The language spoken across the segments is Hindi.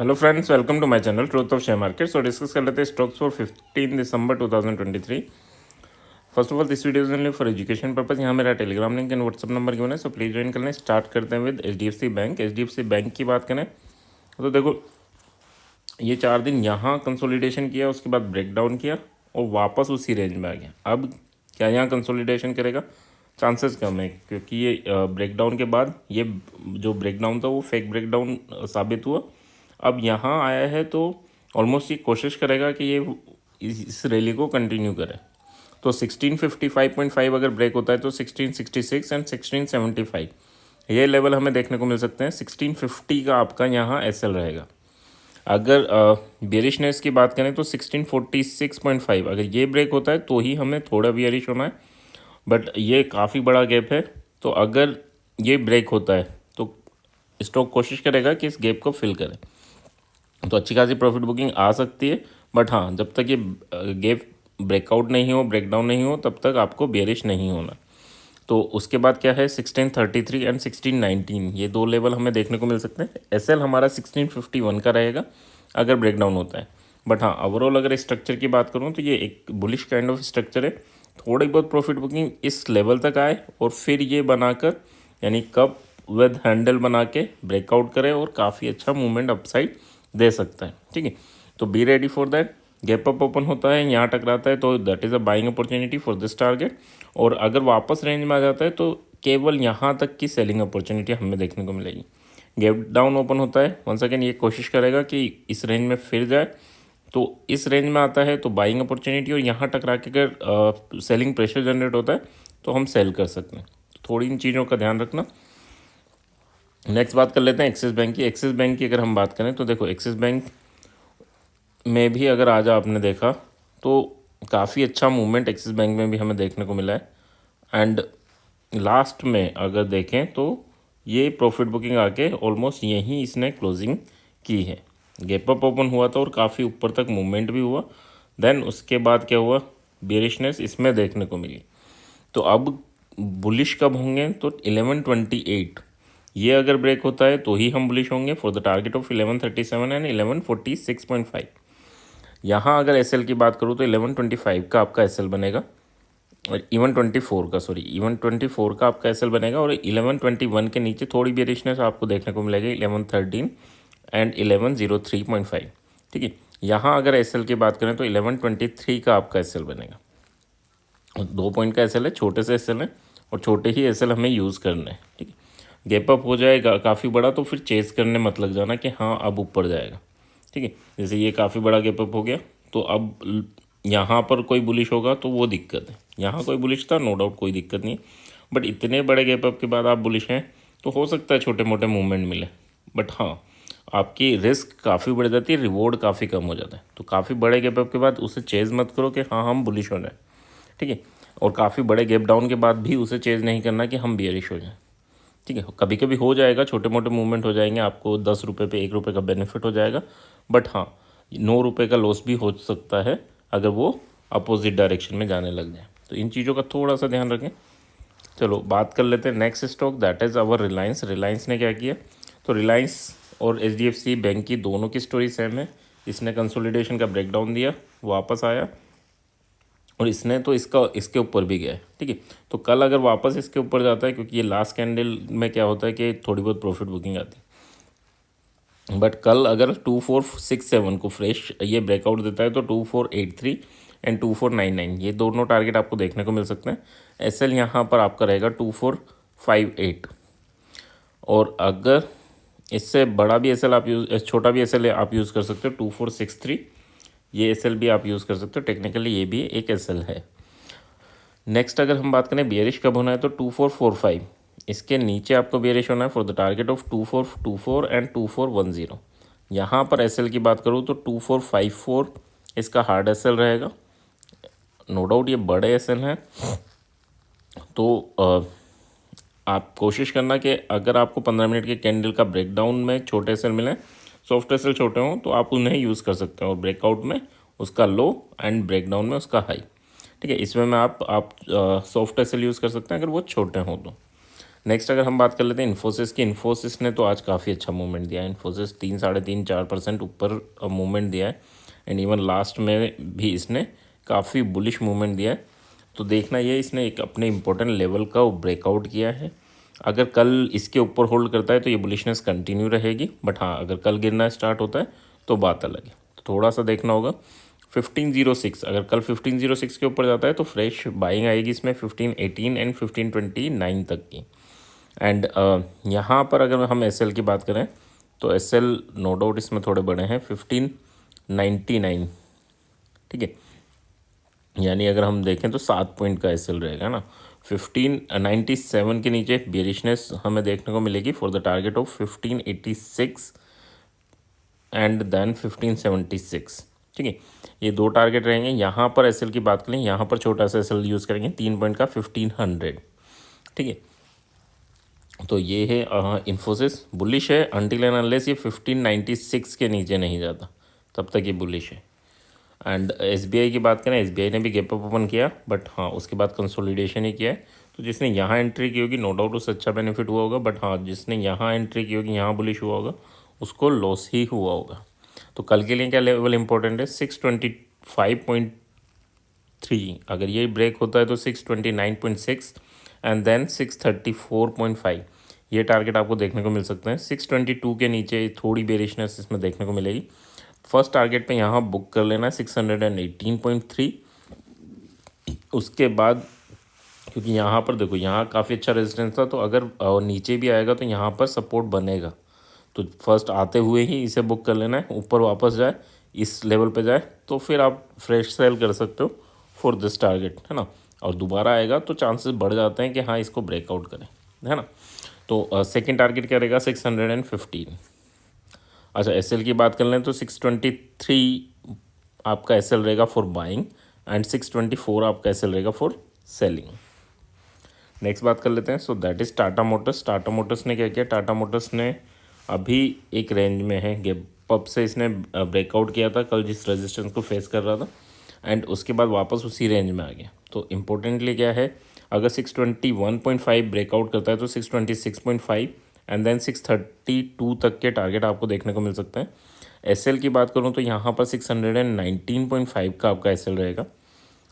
Hello friends, welcome to my channel truth of share market. So discuss कर लेते हैं stocks for 15 December 2023। First of all this video is only for education purpose. यहाँ मेरा Telegram link and WhatsApp number given है, सो प्लीज ज्वाइन कर लें। स्टार्ट करते हैं with HDFC bank. HDFC bank की बात करें तो देखो, ये 4 दिन यहाँ कंसोलिडेशन किया, उसके बाद ब्रेकडाउन किया और वापस उसी रेंज में आ गया। अब क्या यहाँ कंसोलिडेशन करेगा? चांसेस कम है, क्योंकि ये ब्रेकडाउन के बाद ये जो ब्रेकडाउन था वो फेक ब्रेकडाउन साबित हुआ। अब यहाँ आया है तो ऑलमोस्ट ये कोशिश करेगा कि ये इस रैली को कंटिन्यू करे। तो 1655.5 अगर ब्रेक होता है तो 1666 एंड 1675 ये लेवल हमें देखने को मिल सकते हैं। 1650 का आपका यहाँ एसएल रहेगा। अगर बेरिशनेस की बात करें तो 1646.5 अगर ये ब्रेक होता है तो ही हमें थोड़ा बेरिश होना है, बट ये काफ़ी बड़ा गैप है। तो अगर ये ब्रेक होता है तो स्टॉक कोशिश करेगा कि इस गैप को फिल करे, तो अच्छी खासी प्रॉफिट बुकिंग आ सकती है। बट हाँ, जब तक ये गैप ब्रेकआउट नहीं हो, ब्रेकडाउन नहीं हो, तब तक आपको बेरिश नहीं होना। तो उसके बाद क्या है, 1633 एंड 1619 ये दो लेवल हमें देखने को मिल सकते हैं। एसएल हमारा 1651 का रहेगा अगर ब्रेकडाउन होता है। बट हाँ, ओवरऑल अगर स्ट्रक्चर की बात करूँ तो ये एक बुलिश काइंड ऑफ स्ट्रक्चर है। थोड़ी बहुत प्रॉफिट बुकिंग इस लेवल तक आए और फिर ये बनाकर, यानी कप विद हैंडल बना के ब्रेकआउट करे और काफ़ी अच्छा मूवमेंट अपसाइड दे सकता है। ठीक है, तो be ready for that. Gap up open होता है, यहाँ टकराता है तो that is a buying opportunity for this target. और अगर वापस रेंज में आ जाता है तो केवल यहाँ तक की सेलिंग अपॉर्चुनिटी हमें देखने को मिलेगी। गैप डाउन ओपन होता है, वंस अगेन ये कोशिश करेगा कि इस रेंज में फिर जाए, तो इस रेंज में आता है तो बाइंग अपॉर्चुनिटी, और यहाँ टकरा के अगर सेलिंग प्रेशर जनरेट होता है तो हम सेल कर सकते हैं। थोड़ी इन चीज़ों का ध्यान रखना। नेक्स्ट बात कर लेते हैं एक्सिस बैंक की। एक्सिस बैंक की अगर हम बात करें तो देखो, एक्सिस बैंक में भी अगर आज आपने देखा तो काफ़ी अच्छा मूवमेंट एक्सिस बैंक में भी हमें देखने को मिला है। एंड लास्ट में अगर देखें तो ये प्रॉफिट बुकिंग आके ऑलमोस्ट यहीं इसने क्लोजिंग की है। गैप अप ओपन हुआ था और काफ़ी ऊपर तक मूवमेंट भी हुआ। देन उसके बाद क्या हुआ, बेरिशनेस इसमें देखने को मिली। तो अब बुलिश कब होंगे तो 1128 ये अगर ब्रेक होता है तो ही हम बुलिश होंगे for the target of 1137 and 1146.5। यहाँ अगर एसएल की बात करूँ तो 1125 का आपका एसएल बनेगा, और इवन 24 का आपका एसएल बनेगा। और 1121 के नीचे थोड़ी बेरिशनेस आपको देखने को मिलेगी 1113 एंड 1103.5। ठीक है, यहाँ अगर एसएल की बात करें तो 1123 का आपका एसएल बनेगा। 2 पॉइंट का एसएल है, छोटे से एसएल है और छोटे ही एसएल हमें यूज़ करने हैं। ठीक है, गैप अप हो जाएगा काफ़ी बड़ा तो फिर चेस करने मत लग जाना कि हाँ अब ऊपर जाएगा। ठीक है, जैसे ये काफ़ी बड़ा गैप अप हो गया तो अब यहाँ पर कोई बुलिश होगा तो वो दिक्कत है। यहाँ कोई बुलिश था, नो डाउट, कोई दिक्कत नहीं है। बट इतने बड़े गैप अप के बाद आप बुलिश हैं तो हो सकता है छोटे मोटे मूवमेंट मिले, बट हाँ आपकी रिस्क काफ़ी बढ़ जाती है, रिवॉर्ड काफ़ी कम हो जाता है। तो काफ़ी बड़े गैप अप के बाद उसे चेज़ मत करो कि हाँ हम बुलिश हो जाए। ठीक है, और काफ़ी बड़े गैप डाउन के बाद भी उसे चेज़ नहीं करना कि हम बियरिश हो जाएं। ठीक है, कभी कभी हो जाएगा, छोटे मोटे मूवमेंट हो जाएंगे, आपको 10 रुपये पे 1 रुपये का बेनिफिट हो जाएगा। बट हाँ, 9 रुपये का लॉस भी हो सकता है अगर वो अपोजिट डायरेक्शन में जाने लग जाए। तो इन चीज़ों का थोड़ा सा ध्यान रखें। चलो बात कर लेते हैं next stock, that is our Reliance. Reliance ने क्या किया, तो रिलायंस और एचडीएफसी बैंक की दोनों की स्टोरी सेम है। इसने कंसोलिडेशन का ब्रेकडाउन दिया, वापस आया और इसने तो इसके ऊपर भी गया है। ठीक है, तो कल अगर वापस इसके ऊपर जाता है, क्योंकि ये लास्ट कैंडल में क्या होता है कि थोड़ी बहुत प्रॉफिट बुकिंग आती है, बट कल अगर 2467 को फ्रेश ये ब्रेकआउट देता है तो 2483 एंड 2499 ये दोनों टारगेट आपको देखने को मिल सकते हैं। एसएल यहाँ पर आपका रहेगा 2458, और अगर इससे बड़ा भी एसएल आप छोटा भी एसएल आप यूज़ कर सकते हो 2463, ये एसएल भी आप यूज़ कर सकते हो। टेक्निकली ये भी एक एसएल है। नेक्स्ट अगर हम बात करें बेरिश कब होना है तो 2445 इसके नीचे आपको बेरिश होना है for the target of 2424 and 2410। यहाँ पर एसएल की बात करूँ तो 2454 इसका हार्ड एसएल रहेगा। नो डाउट ये बड़े एसएल हैं, तो आप कोशिश करना कि अगर आपको 15 मिनट के कैंडल का ब्रेकडाउन में छोटे एसएल मिलें, सॉफ्ट एसएल छोटे हों, तो आप उन्हें यूज़ कर सकते हैं, और ब्रेकआउट में उसका लो एंड ब्रेकडाउन में उसका हाई। ठीक है, इसमें मैं आप सॉफ्ट एसएल यूज़ कर सकते हैं अगर वो छोटे हों तो। नेक्स्ट अगर हम बात कर लेते हैं इन्फोसिस की, इन्फोसिस ने तो आज काफ़ी अच्छा मूवमेंट दिया है। इन्फोसिस 3 साढ़े 3 4% ऊपर मूवमेंट दिया है एंड इवन लास्ट में भी इसने काफ़ी बुलिश मूवमेंट दिया है। तो देखना ये इसने एक अपने इम्पोर्टेंट लेवल का ब्रेकआउट किया है। अगर कल इसके ऊपर होल्ड करता है तो ये बुलिशनेस कंटिन्यू रहेगी, बट हाँ अगर कल गिरना स्टार्ट होता है तो बात अलग है। तो थोड़ा सा देखना होगा 1506, अगर कल 1506 के ऊपर जाता है तो फ्रेश बाइंग आएगी इसमें 1518 एंड 1529 तक की। एंड यहाँ पर अगर हम एसएल की बात करें तो एसएल नो डाउट इसमें थोड़े बड़े हैं 1599, ठीक है। यानी अगर हम देखें तो 7 पॉइंट का एसएल रहेगा ना। 1597 के नीचे बेरिशनेस हमें देखने को मिलेगी for the target of 1586 and then 1576, ठीक है। ये दो टारगेट रहेंगे। यहाँ पर एसएल की बात करें, यहाँ पर छोटा सा एसएल यूज़ करेंगे 3 पॉइंट का 1500, ठीक है। तो ये है इन्फोसिस बुलिश है अनटिल एंड अनलेस ये 1596 के नीचे नहीं जाता, तब तक ये बुलिश है। एंड एसबीआई की बात करें, एसबीआई ने भी गैप अप ओपन किया, बट हाँ उसके बाद कंसोलिडेशन ही किया है। तो जिसने यहाँ एंट्री की होगी नो डाउट उससे अच्छा बेनिफिट हुआ होगा, बट हाँ जिसने यहाँ एंट्री की होगी, यहाँ बुलिश हुआ होगा, उसको लॉस ही हुआ होगा। तो कल के लिए क्या लेवल इंपॉर्टेंट है 625.3, अगर ये ब्रेक होता है तो 629.6 एंड देन 634.5, ये टारगेट आपको देखने को मिल सकते हैं। 622 के नीचे थोड़ी बेरिशनेस इसमें देखने को मिलेगी। फर्स्ट टारगेट पे यहाँ बुक कर लेना है 618.3। उसके बाद क्योंकि यहाँ पर देखो यहाँ काफ़ी अच्छा रेजिस्टेंस था, तो अगर नीचे भी आएगा तो यहाँ पर सपोर्ट बनेगा। तो फर्स्ट आते हुए ही इसे बुक कर लेना है, ऊपर वापस जाए इस लेवल पे जाए तो फिर आप फ्रेश सेल कर सकते हो फॉर दिस टारगेट, है ना। और दोबारा आएगा तो चांसेस बढ़ जाते हैं कि हाँ इसको ब्रेकआउट करें, है ना। तो सेकंड टारगेट क्या रहेगा 615। अच्छा एसएल की बात कर लें तो 623 आपका एसएल रहेगा फॉर बाइंग एंड 624 आपका एसएल रहेगा फॉर सेलिंग। नेक्स्ट बात कर लेते हैं, so that is Tata Motors. Tata Motors ने क्या किया, टाटा मोटर्स ने अभी एक रेंज में है, गैप अप से इसने ब्रेकआउट किया था कल जिस रेजिस्टेंस को फेस कर रहा था, एंड उसके बाद वापस उसी रेंज में आ गया। तो इम्पोर्टेंटली क्या है, अगर 621.5 ब्रेकआउट करता है तो 626.5 एंड देन 632 तक के टारगेट आपको देखने को मिल सकते हैं। एसएल की बात करूँ तो यहाँ पर 619.5 का आपका एसएल रहेगा।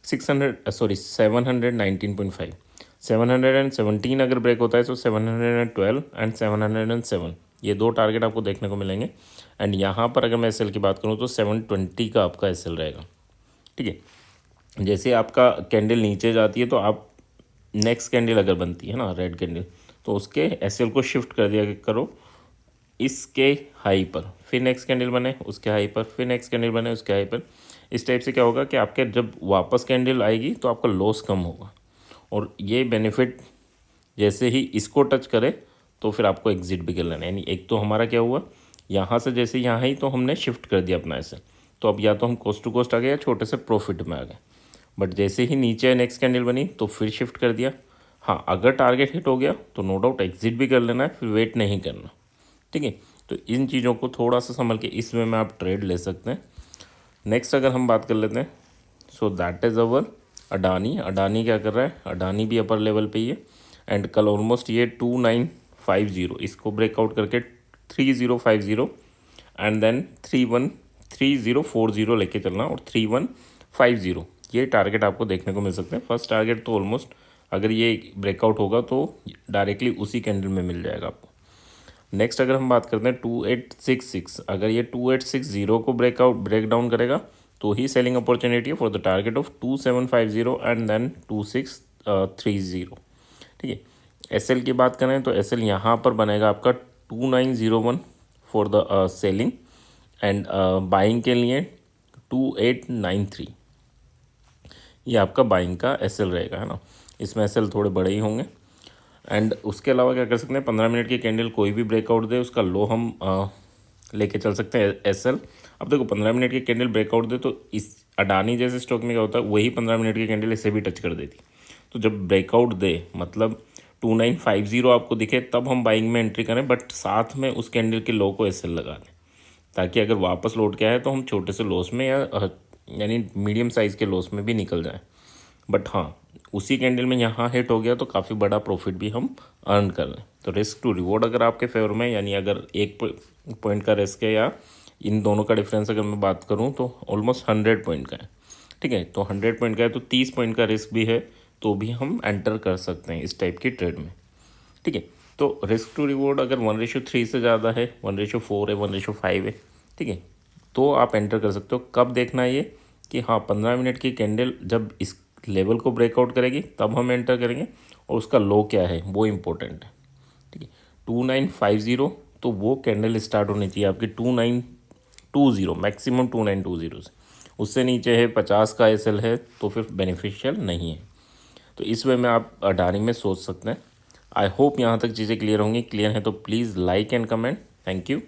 719.5, 717 अगर ब्रेक होता है तो 712 एंड 707, ये दो टारगेट आपको देखने को मिलेंगे। एंड यहाँ पर अगर मैं एसएल की बात करूँ तो 720 का आपका एसएल रहेगा, ठीक है। जैसे आपका कैंडल नीचे जाती है तो आप नेक्स्ट कैंडल अगर बनती है ना रेड कैंडल, तो उसके एसएल को शिफ्ट कर दिया करो इसके हाई पर, फिर नेक्स्ट कैंडल बने उसके हाई पर, फिर नेक्स्ट कैंडल बने उसके हाई पर। इस टाइप से क्या होगा कि आपके जब वापस कैंडल आएगी तो आपका लॉस कम होगा, और ये बेनिफिट जैसे ही इसको टच करे तो फिर आपको एग्जिट भी कर लेना है। यानी एक तो हमारा क्या हुआ, यहाँ से जैसे यहाँ ही तो हमने शिफ्ट कर दिया अपना एसएल, तो अब या तो हम कोस्ट टू कोस्ट आ गए या छोटे से प्रॉफिट में आ गए। बट जैसे ही नीचे नेक्स्ट कैंडल बनी तो फिर शिफ्ट कर दिया। हाँ अगर टारगेट हिट हो गया तो नो डाउट एग्जिट भी कर लेना है, फिर वेट नहीं करना, ठीक है। तो इन चीज़ों को थोड़ा सा संभल के इस वे में आप ट्रेड ले सकते हैं। नेक्स्ट अगर हम बात कर लेते हैं, so that is our Adani. Adani क्या कर रहा है, अडानी भी अपर लेवल पे ही है, एंड कल ऑलमोस्ट ये 2950 इसको ब्रेकआउट करके 3050 एंड देन 3040 लेके चलना, और 3150 ये टारगेट आपको देखने को मिल सकते हैं। फर्स्ट टारगेट तो ऑलमोस्ट अगर ये ब्रेकआउट होगा तो डायरेक्टली उसी कैंडल में मिल जाएगा आपको। नेक्स्ट अगर हम बात करते हैं 2866, अगर ये 2860 को ब्रेक डाउन करेगा तो ही सेलिंग अपॉर्चुनिटी है for the target of 2750 and then 2630, ठीक है। एसएल की बात करें तो एसएल यहाँ पर बनेगा आपका 2901 for the selling, and buying के लिए 2893, ये आपका बाइंग का एसएल रहेगा, है ना। इसमें एसएल थोड़े बड़े ही होंगे। एंड उसके अलावा क्या कर सकते हैं, 15 मिनट की कैंडल कोई भी ब्रेकआउट दे उसका लो हम लेके चल सकते हैं एसएल। अब देखो 15 मिनट की कैंडल ब्रेकआउट दे तो इस अडानी जैसे स्टॉक में क्या होता है, वही 15 मिनट की कैंडल इसे भी टच कर देती। तो जब ब्रेकआउट दे मतलब 2950 आपको दिखे तब हम बाइंग में एंट्री करें, बट साथ में उस कैंडल के लो को एसएल लगा दें, ताकि अगर वापस लौट के आए तो हम छोटे से लॉस में या यानी मीडियम साइज़ के लॉस में भी निकल जाएं। बट हाँ उसी कैंडल में यहाँ हिट हो गया तो काफ़ी बड़ा प्रॉफिट भी हम अर्न कर लें। तो रिस्क टू रिवॉर्ड अगर आपके फेवर में, यानी अगर एक पॉइंट का रिस्क है या इन दोनों का डिफरेंस अगर मैं बात करूँ तो ऑलमोस्ट 100 पॉइंट का है, ठीक है। तो 100 पॉइंट का है तो 30 पॉइंट का रिस्क भी है, तो भी हम एंटर कर सकते हैं इस टाइप की ट्रेड में, ठीक है। तो रिस्क टू रिवॉर्ड अगर 1:3 से ज़्यादा है, 1:4 है, 1:5 है, ठीक है, तो आप एंटर कर सकते हो। कब देखना है ये कि हाँ 15 मिनट की कैंडल जब इस लेवल को ब्रेकआउट करेगी तब हम एंटर करेंगे, और उसका लो क्या है वो इम्पोर्टेंट है, ठीक है। 2950, तो वो कैंडल स्टार्ट होनी चाहिए आपकी 2920, मैक्सिमम 2920 से। उससे नीचे है 50 का एसएल है तो फिर बेनिफिशियल नहीं है। तो इस वे में आप अडानी में सोच सकते हैं। आई होप यहाँ तक चीज़ें क्लियर होंगी। क्लियर है तो please like and comment. Thank you.